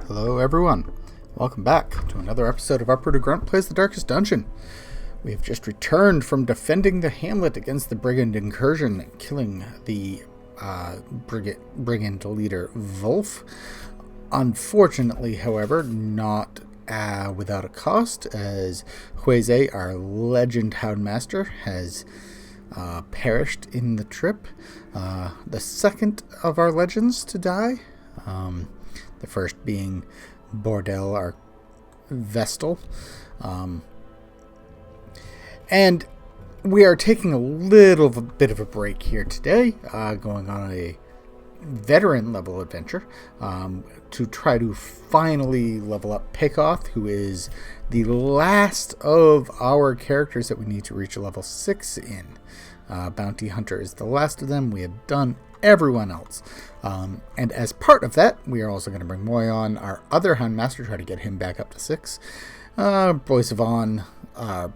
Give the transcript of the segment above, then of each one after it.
Hello everyone, welcome back to another episode of Uprooted Grunt Plays the Darkest Dungeon. We have just returned from defending the hamlet against the brigand incursion, killing the brigand leader Wolf. Unfortunately, however, not without a cost, as Hueze, our legend Houndmaster, has perished in the trip. The second of our legends to die. The first being Bordel, our Vestal. And we are taking a little bit of a break here today, going on a veteran level adventure to try to finally level up Peccoth, who is the last of our characters that we need to reach a level 6 in. Bounty Hunter is the last of them. We have done everyone else. And as part of that, we are also going to bring Moion, our other Houndmaster, try to get him back up to 6. Boisivon,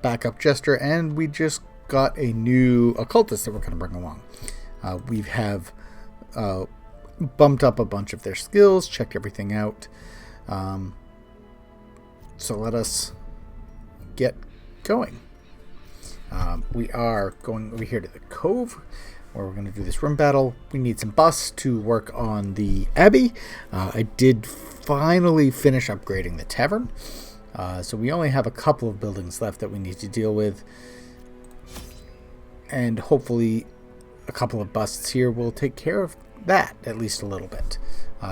backup Jester, and we just got a new Occultist that we're going to bring along. We have bumped up a bunch of their skills, checked everything out. So let us get going. We are going over here to the Cove, where we're going to do this room battle. We need some busts to work on the Abbey. I did finally finish upgrading the tavern. So we only have a couple of buildings left that we need to deal with. And hopefully a couple of busts here will take care of that, at least a little bit.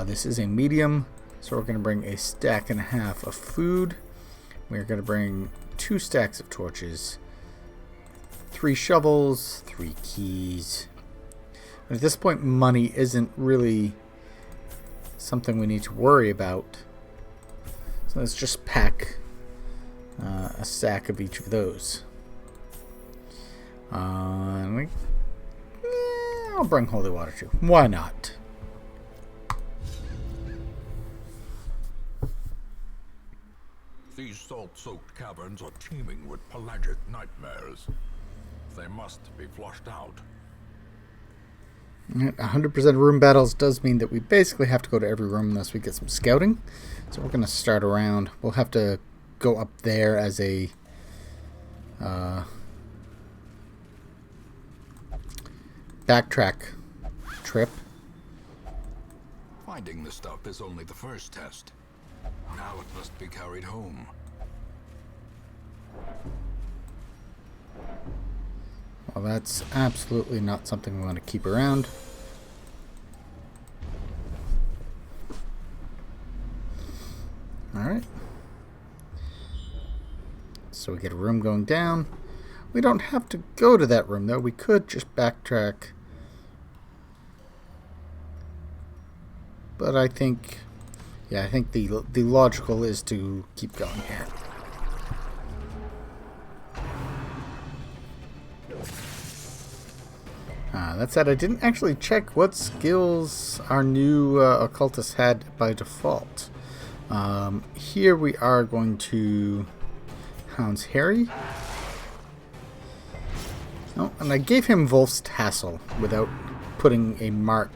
This is a medium, so we're going to bring a stack and a half of food. We're going to bring 2 stacks of torches, 3 shovels, 3 keys. At this point, money isn't really something we need to worry about. So let's just pack a sack of each of those. I'll bring holy water too. Why not? These salt-soaked caverns are teeming with pelagic nightmares. They must be flushed out. 100% room battles does mean that we basically have to go to every room unless we get some scouting. So we're going to start around. We'll have to go up there as a backtrack trip. Finding the stuff is only the first test. Now it must be carried home. Well, that's absolutely not something we want to keep around. Alright. So we get a room going down. We don't have to go to that room, though. We could just backtrack. But I think... yeah, I think the logical is to keep going here. That said, I didn't actually check what skills our new Occultist had by default. Here we are going to Hound's Harry. Oh, and I gave him Wolf's Tassel without putting a mark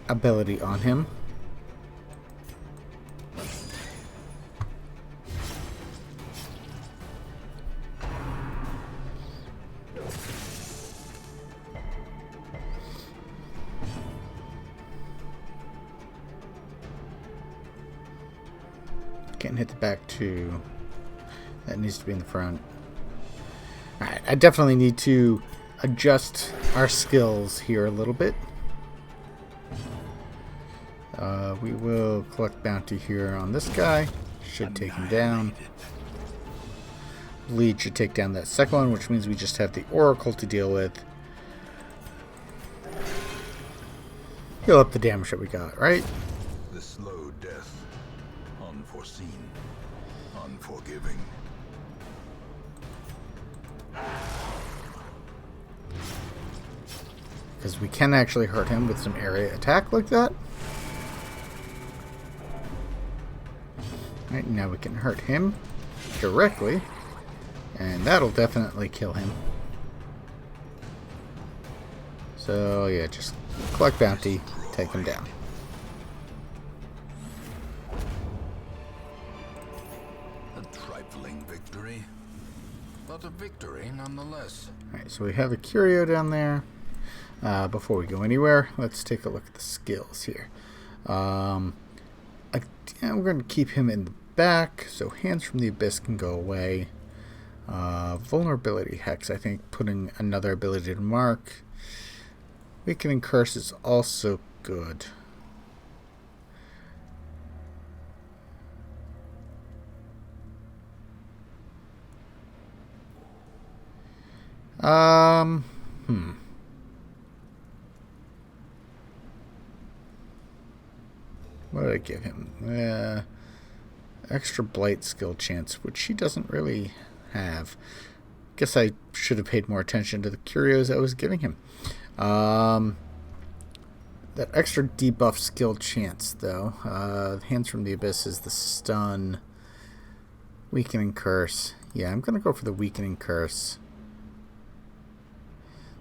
ability on him. Can't hit the back two. That needs to be in the front. Alright, I definitely need to adjust our skills here a little bit. We will collect bounty here on this guy. Should take him down. Lead should take down that second one, which means we just have the Oracle to deal with. Heal up the damage that we got, right? The slow death. Unforeseen. Unforgiving. Because we can actually hurt him with some area attack like that. Right, now we can hurt him directly. And that'll definitely kill him. So yeah, just collect bounty, take him down. trifling victory, but a victory nonetheless. Alright, so we have a curio down there. Before we go anywhere, let's take a look at the skills here. We're going to keep him in the back, so Hands from the Abyss can go away. Vulnerability Hex, I think putting another ability to mark. Weakening Curse is also good. What did I give him? Extra Blight skill chance, which he doesn't really have. Guess I should have paid more attention to the curios I was giving him. That extra debuff skill chance, though. Hands from the Abyss is the stun. Weakening Curse. Yeah, I'm going to go for the Weakening Curse.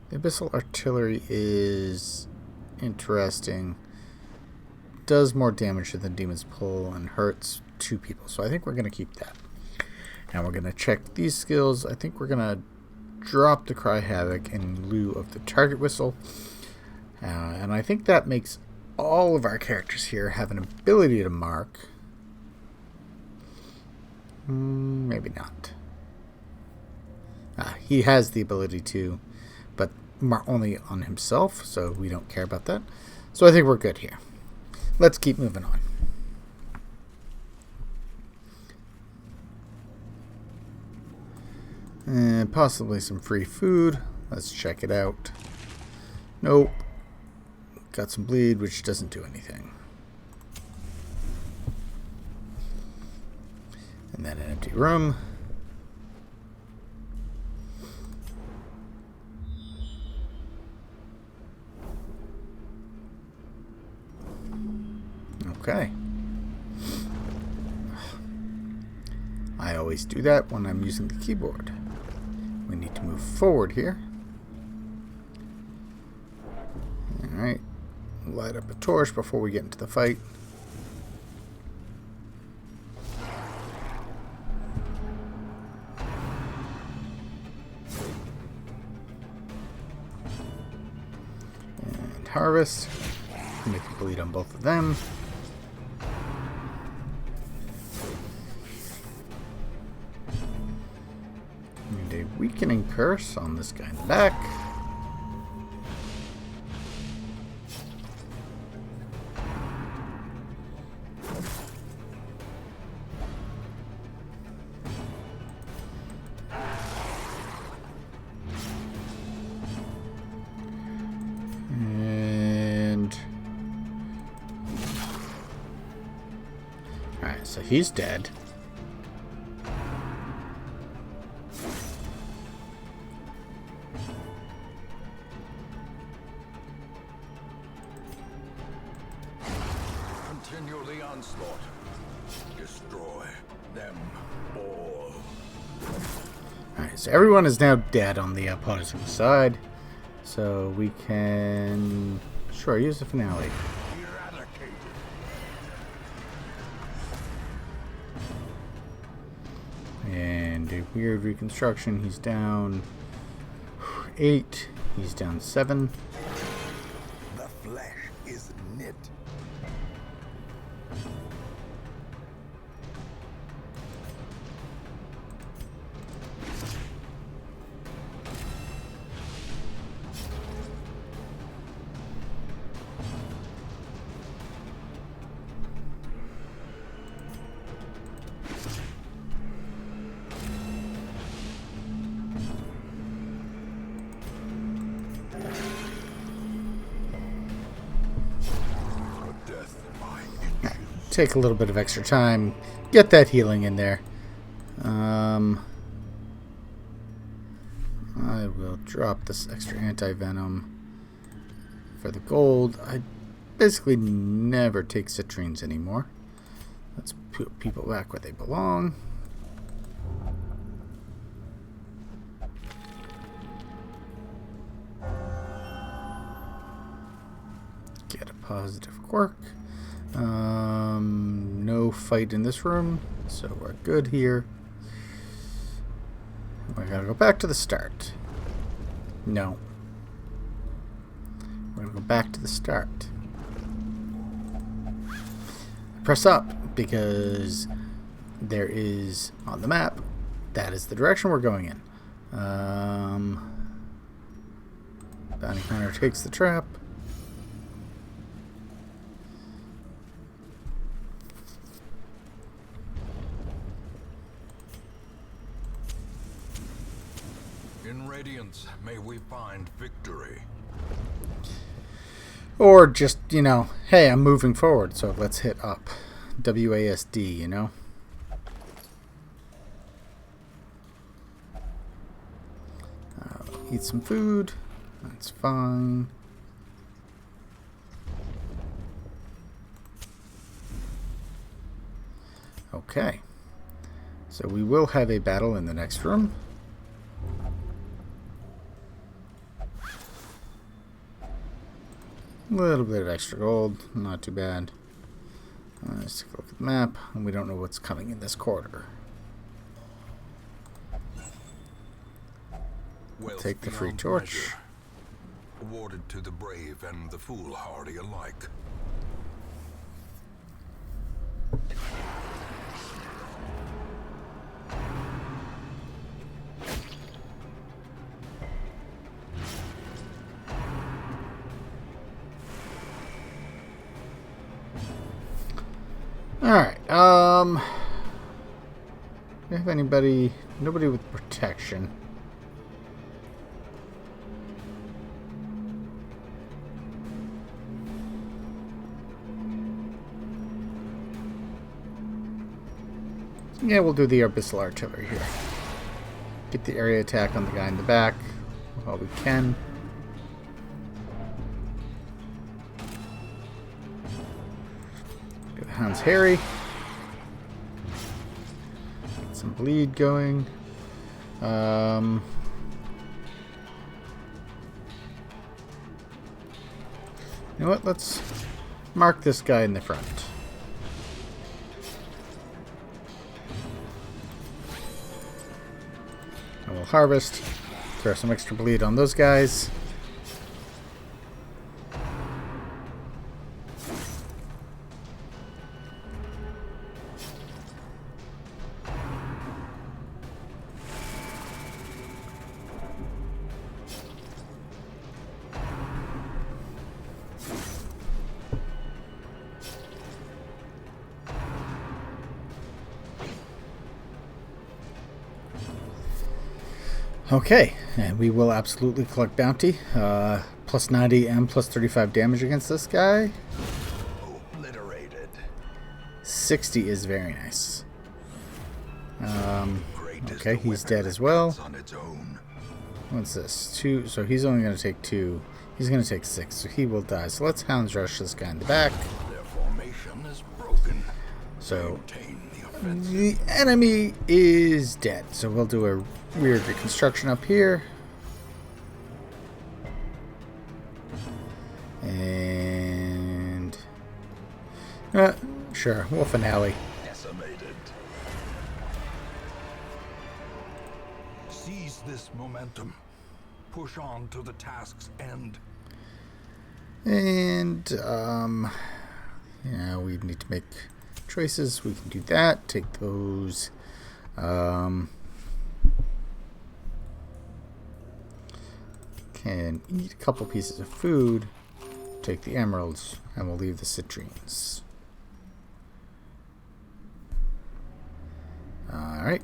The Abyssal Artillery is interesting. Does more damage than Demon's Pull and hurts 2 people. So I think we're going to keep that. Now we're going to check these skills. I think we're going to drop the Cry Havoc in lieu of the Target Whistle. And I think that makes all of our characters here have an ability to mark. Maybe not. He has the ability to, but only on himself, so we don't care about that. So I think we're good here. Let's keep moving on. And possibly some free food. Let's check it out. Nope. Got some bleed, which doesn't do anything. And then an empty room. Okay. I always do that when I'm using the keyboard. We need to move forward here. Alright. Light up a torch before we get into the fight. And harvest. Make a bleed on both of them. And a weakening curse on this guy in the back. Alright, so he's dead. Continue the onslaught. Destroy them all. Alright, so everyone is now dead on the opposing side. So we can... Sure, use the finale. And a weird reconstruction. He's down 8. He's down 7. The flesh is knit. Take a little bit of extra time. Get that healing in there. I will drop this extra anti-venom for the gold. I basically never take citrines anymore. Let's put people back where they belong. Get a positive quirk. No fight in this room, so we're good here. gotta go back to the start. No. We're gonna go back to the start. Press up because there is on the map. That is the direction we're going in. Bounty hunter takes the trap. In Radiance, may we find victory. Or just, you know, hey, I'm moving forward, so let's hit up. WASD, you know? Eat some food. That's fine. Okay. So we will have a battle in the next room. A little bit of extra gold. Not too bad. Let's take a look at the map. And we don't know what's coming in this corridor. Take the free torch. Measure, awarded to the brave and the foolhardy alike. Alright, do we have anybody, nobody with protection. Yeah, we'll do the abyssal artillery here. Get the area attack on the guy in the back while we can. Get the Hound's Harry. Get some bleed going. You know what? Let's mark this guy in the front. And we'll harvest. Throw some extra bleed on those guys. Okay, and we will absolutely collect bounty. Plus 90 and plus 35 damage against this guy. Obliterated. 60 is very nice. Okay, he's dead as well. What's this? 2, so he's only going to take 2. He's going to take 6, so he will die. So let's Hounds Rush this guy in the back. Their formation is broken. So the enemy is dead. So we'll do a weird reconstruction up here. And sure, we'll finale. Decimated. Seize this momentum. Push on to the task's end. And yeah, we need to make choices. We can do that. Take those. Can eat a couple pieces of food. Take the emeralds, and we'll leave the citrines. All right.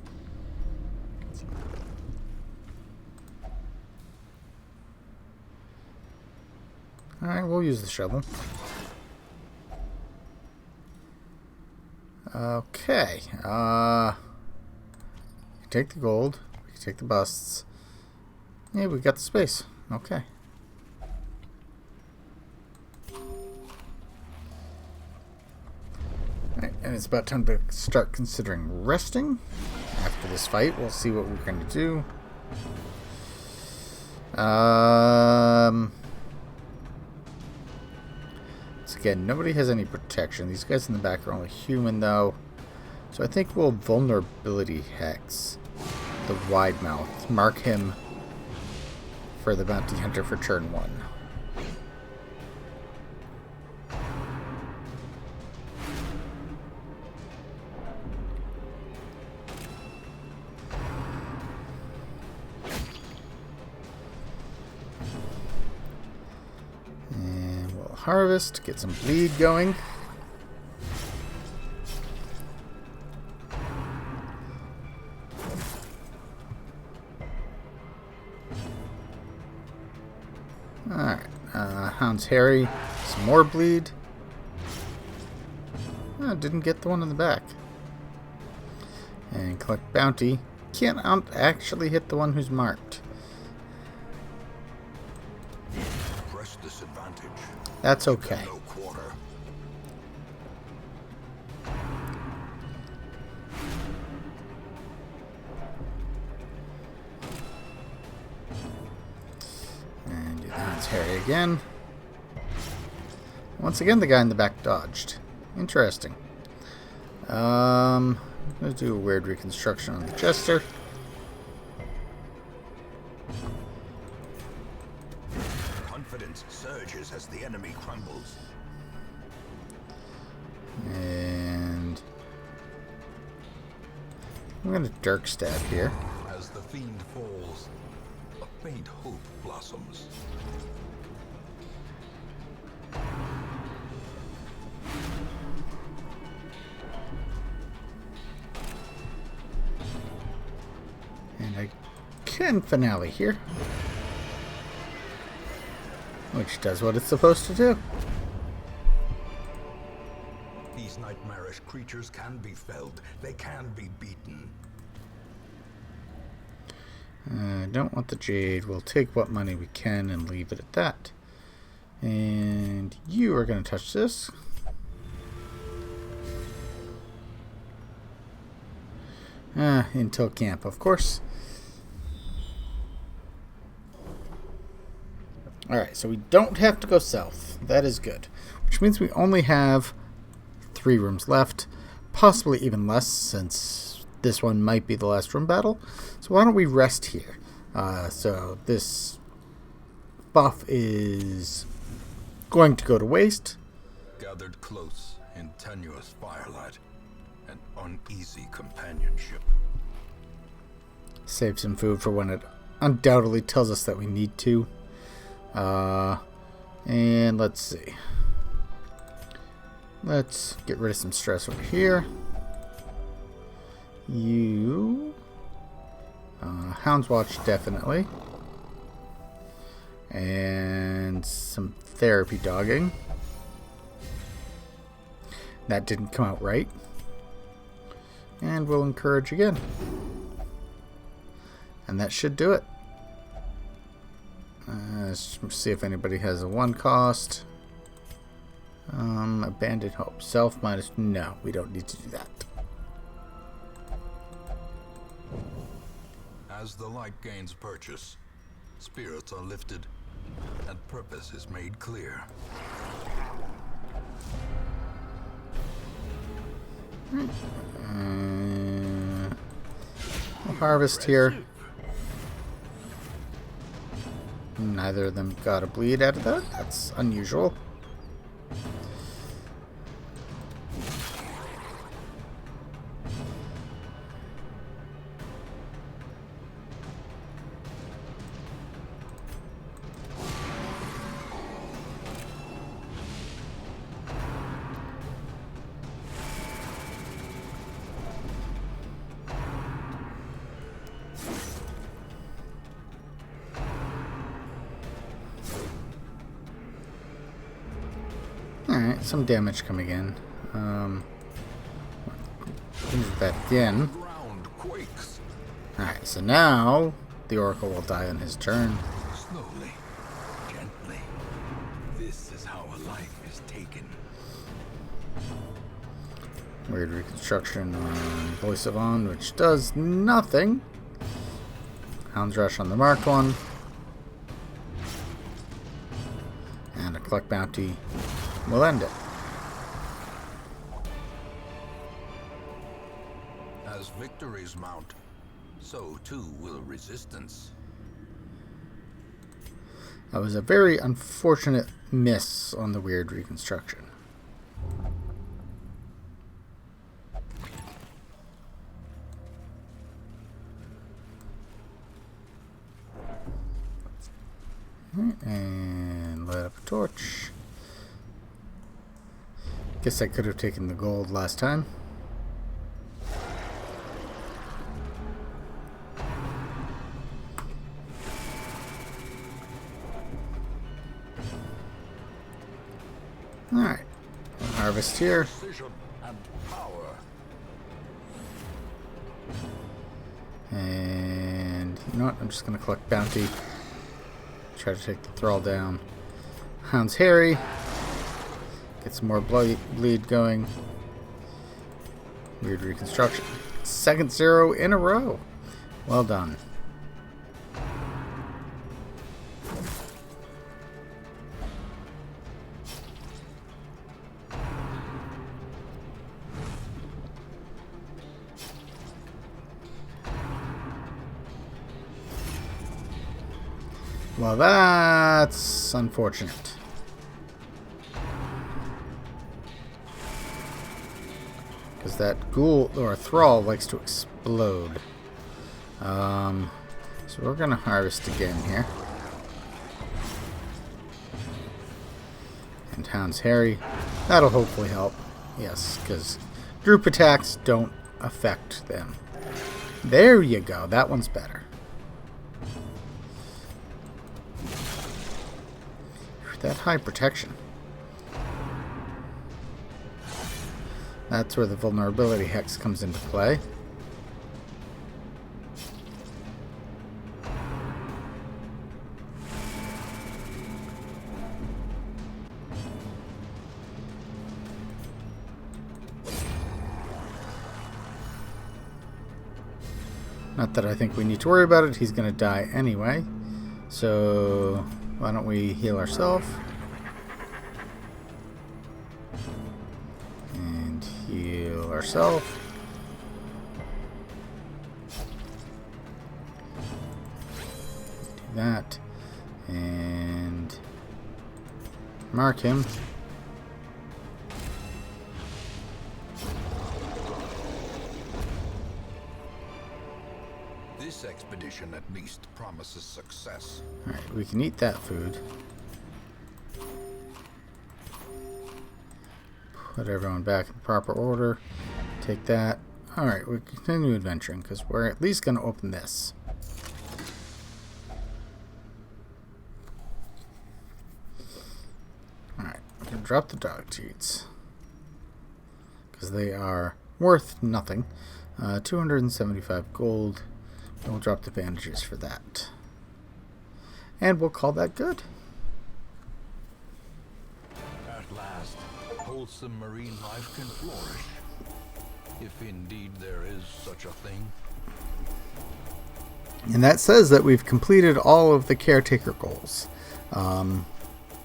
All right, we'll use the shovel. Okay. Take the gold. We can take the busts. Yeah, we got the space. Okay. Alright, and it's about time to start considering resting. After this fight, we'll see what we're going to do. So again, nobody has any protection. These guys in the back are only human, though. So I think we'll vulnerability hex. the wide mouth. Mark him for the bounty hunter for turn 1. And we'll harvest, get some bleed going. Alright, Hound's Harry, some more bleed. Oh, didn't get the one in the back. And collect bounty. Can't actually hit the one who's marked. Press disadvantage. That's okay. No quarter. And do the Hound's Harry again. Once again, the guy in the back dodged. Interesting. Let's do a weird reconstruction on the Jester. Confidence surges as the enemy crumbles. And I'm going to Dirk Stab here. As the fiend falls, a faint hope blossoms. And I can finale here. Which does what it's supposed to do. These nightmarish creatures can be felled. They can be beaten. Don't want the Jade. We'll take what money we can and leave it at that. And you are going to touch this. Until camp, of course. Alright, so we don't have to go south. That is good. Which means we only have 3 rooms left. Possibly even less, since this one might be the last room battle. So why don't we rest here? So this buff is going to go to waste. Gathered close in tenuous firelight and uneasy companionship. Save some food for when it undoubtedly tells us that we need to. And let's see. Let's get rid of some stress over here. You... Hound's Watch, definitely. And some therapy dogging. That didn't come out right. And we'll encourage again. And that should do it. Let's see if anybody has a 1 cost. Abandoned Hope. Self minus... No, we don't need to do that. As the light gains purchase, spirits are lifted, and purpose is made clear. We'll harvest here. Neither of them got a bleed out of that. That's unusual. Alright, some damage coming in. Do that again. Alright, so now the Oracle will die on his turn. Slowly, gently. This is how a life is taken. Weird reconstruction on Boisivon, which does nothing. Hound's Rush on the marked one. And a collect bounty will end it. As victories mount, so too will resistance. That was a very unfortunate miss on the weird reconstruction. And light up a torch. Guess I could have taken the gold last time. Alright. Harvest here. Precision and power. And you know what? I'm just going to collect bounty. Try to take the thrall down. Hound's Harry. Get some more bleed going. Weird reconstruction. Second 0 in a row. Well done. Well, that's unfortunate. Because that ghoul or thrall likes to explode. So we're going to harvest again here. And Hound's Harry. That'll hopefully help. Yes, because group attacks don't affect them. There you go. That one's better. That high protection. That's where the vulnerability hex comes into play. Not that I think we need to worry about it. He's going to die anyway. So why don't we heal ourselves? And heal ourselves. Do that. And mark him. This expedition at least promises success. Alright, we can eat that food. Put everyone back in proper order. Take that. Alright, we continue adventuring because we're at least going to open this. Alright, we're going to drop the dog cheats. Because they are worth nothing. 275 gold. And we'll drop the bandages for that. And we'll call that good. At last, wholesome marine life can flourish. If indeed there is such a thing. And that says that we've completed all of the caretaker goals.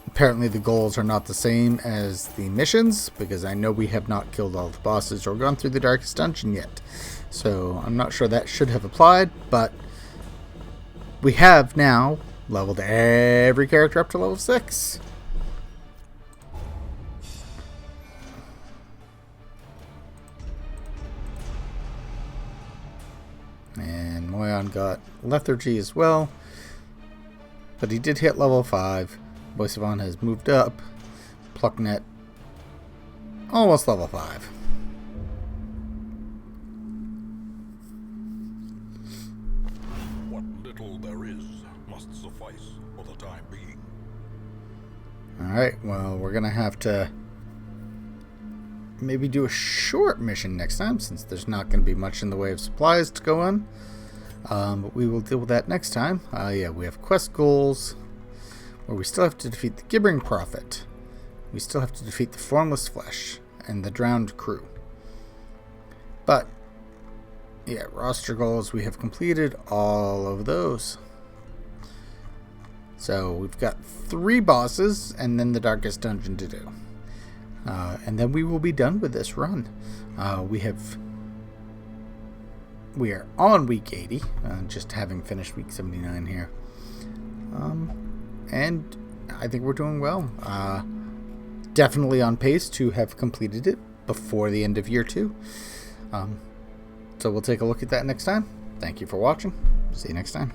Apparently the goals are not the same as the missions, because I know we have not killed all the bosses or gone through the darkest dungeon yet. So I'm not sure that should have applied, but we have now leveled every character up to level 6. And Moion got lethargy as well, but he did hit level 5. Boisivon has moved up. Plucknet almost level 5. What little there is must suffice for the time being. Alright, well, we're going to have to maybe do a short mission next time, since there's not going to be much in the way of supplies to go on. But we will deal with that next time. Yeah, we have quest goals, where we still have to defeat the Gibbering Prophet. We still have to defeat the Formless Flesh and the Drowned Crew. But, yeah, roster goals, we have completed all of those. So, we've got 3 bosses and then the Darkest Dungeon to do. And then we will be done with this run. We have we are on week 80, just having finished week 79 here. And I think we're doing well. Definitely on pace to have completed it before the end of year 2. So we'll take a look at that next time. Thank you for watching. See you next time.